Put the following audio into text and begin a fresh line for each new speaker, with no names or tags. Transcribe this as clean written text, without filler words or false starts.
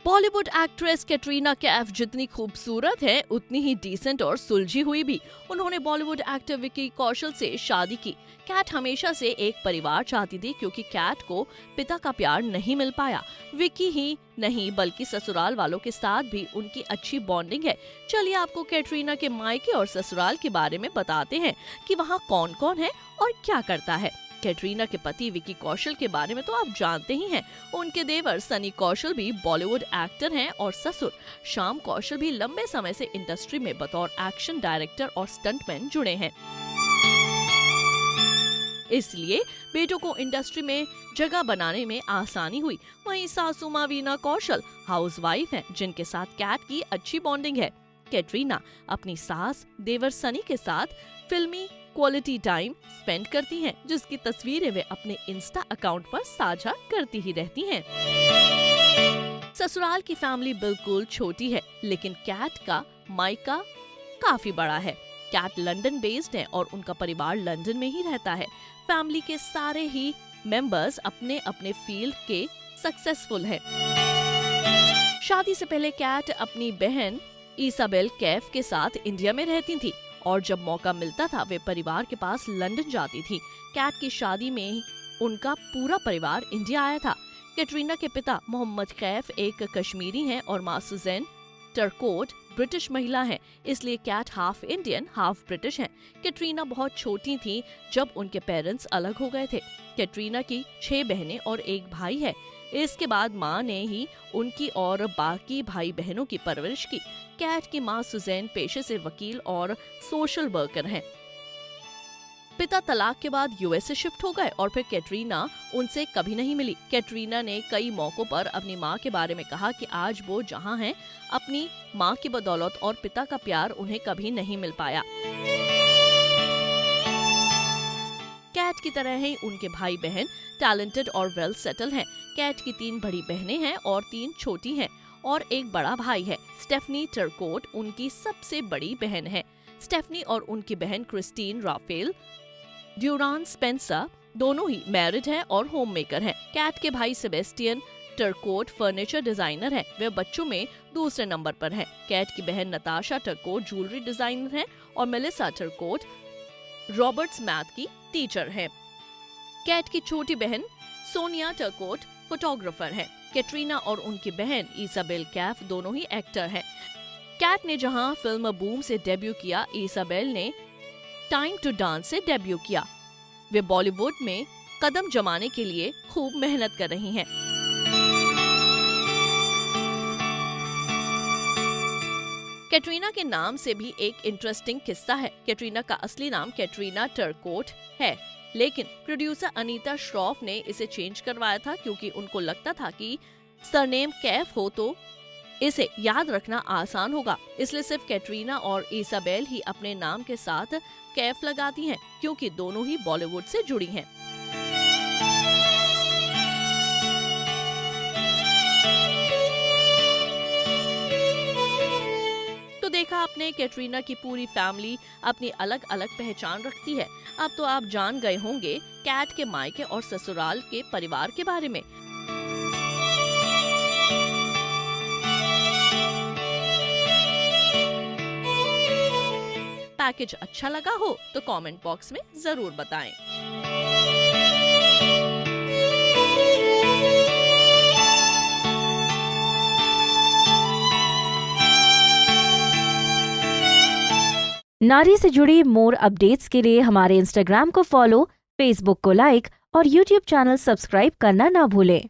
Bollywood actress Katrina Kaif जितनी खूबसूरत है उतनी ही डिसेंट और सुलझी हुई भी। उन्होंने बॉलीवुड एक्टर विक्की कौशल से शादी की। कैट हमेशा से एक परिवार चाहती थी क्योंकि कैट को पिता का प्यार नहीं मिल पाया। विक्की ही नहीं बल्कि ससुराल वालों के साथ भी उनकी अच्छी बॉन्डिंग है। चलिए आपको कैटरीना के मायके और ससुराल के बारे में बताते हैं कि वहाँ कौन कौन है और क्या करता है। कैटरीना के पति विक्की कौशल के बारे में तो आप जानते ही हैं। उनके देवर सनी कौशल भी बॉलीवुड एक्टर हैं और ससुर श्याम कौशल भी लंबे समय से इंडस्ट्री में बतौर एक्शन डायरेक्टर और स्टंटमैन जुड़े हैं। इसलिए बेटों को इंडस्ट्री में जगह बनाने में आसानी हुई। वहीं सासू मां वीना कौशल हाउसवाइफ हैं जिनके साथ कैट की अच्छी बॉन्डिंग है। कैटरीना अपनी सास देवर सनी के साथ फिल्मी क्वालिटी टाइम स्पेंड करती हैं, जिसकी तस्वीरें वे अपने इंस्टा अकाउंट पर साझा करती ही रहती हैं। ससुराल की फैमिली बिल्कुल छोटी है, लेकिन कैट का मायका काफी बड़ा है। कैट लंदन बेस्ड है और उनका परिवार लंदन में ही रहता है। फैमिली के सारे ही मेंबर्स अपने अपने फील्ड के सक्सेसफुल हैं। शादी से पहले कैट अपनी बहन इसाबेल कैफ के साथ इंडिया में रहती थी और जब मौका मिलता था वे परिवार के पास लंदन जाती थी। कैट की शादी में उनका पूरा परिवार इंडिया आया था। कैटरीना के पिता मोहम्मद कैफ एक कश्मीरी हैं और मां सुजैन टर्कोट ब्रिटिश महिला हैं, इसलिए Kat half Indian half British हैं। कैटरीना बहुत छोटी थी जब उनके पेरेंट्स अलग हो गए थे। कैटरीना की 6 बहनें और 1 भाई है। इसके बाद माँ ने ही उनकी और बाकी भाई बहनों की परवरिश की। कैट की माँ सुजैन पेशे से वकील और सोशल वर्कर हैं। पिता तलाक के बाद यूएसए शिफ्ट हो गए और फिर कैटरीना उनसे कभी नहीं मिली। कैटरीना ने कई मौकों पर अपनी माँ के बारे में कहा कि आज वो जहाँ हैं अपनी माँ की बदौलत और पिता का प्यार उन्हें कभी नहीं मिल पाया। कैट की तरह ही उनके भाई बहन टैलेंटेड और वेल सेटल हैं। कैट की 3 बड़ी बहनें हैं और 3 छोटी हैं और एक बड़ा भाई है। स्टेफनी टर्कोट उनकी सबसे बड़ी बहन है। स्टेफनी और उनकी बहन क्रिस्टीन राफेल ड्यूरान स्पेंसर दोनों ही मैरिड हैं और होम मेकर हैं। कैट के भाई सेबेस्टियन टर्कोट फर्नीचर डिजाइनर है। वे बच्चों में दूसरे नंबर पर हैं। कैट की बहन नताशा टर्कोट ज्वेलरी डिजाइनर है और मेलिसा टर्कोट रॉबर्ट्स मैथ की टीचर है। कैट की छोटी बहन सोनिया टर्कोट फोटोग्राफर है। कैटरीना और उनकी बहन इसाबेल कैफ दोनों ही एक्टर हैं। कैट ने जहां फिल्म बूम से डेब्यू किया, इसाबेल ने टाइम टू डांस से डेब्यू किया। वे बॉलीवुड में कदम जमाने के लिए खूब मेहनत कर रही हैं। कैटरीना के नाम से भी एक इंटरेस्टिंग किस्सा है। कैटरीना का असली नाम कैटरीना टर्कोट है, लेकिन प्रोड्यूसर अनीता श्रॉफ ने इसे चेंज करवाया था क्योंकि उनको लगता था कि सरनेम कैफ हो तो इसे याद रखना आसान होगा। इसलिए सिर्फ कैटरीना और इसाबेल ही अपने नाम के साथ कैफ लगाती हैं क्योंकि दोनों ही बॉलीवुड से जुड़ी हैं। तो देखा आपने, कैटरीना की पूरी फैमिली अपनी अलग अलग पहचान रखती है। अब तो आप जान गए होंगे कैट के मायके और ससुराल के परिवार के बारे में। पैकेज अच्छा लगा हो तो कमेंट बॉक्स में जरूर बताएं।
नारी से जुड़ी मोर अपडेट्स के लिए हमारे इंस्टाग्राम को फॉलो, फेसबुक को लाइक और यूट्यूब चैनल सब्सक्राइब करना ना भूलें।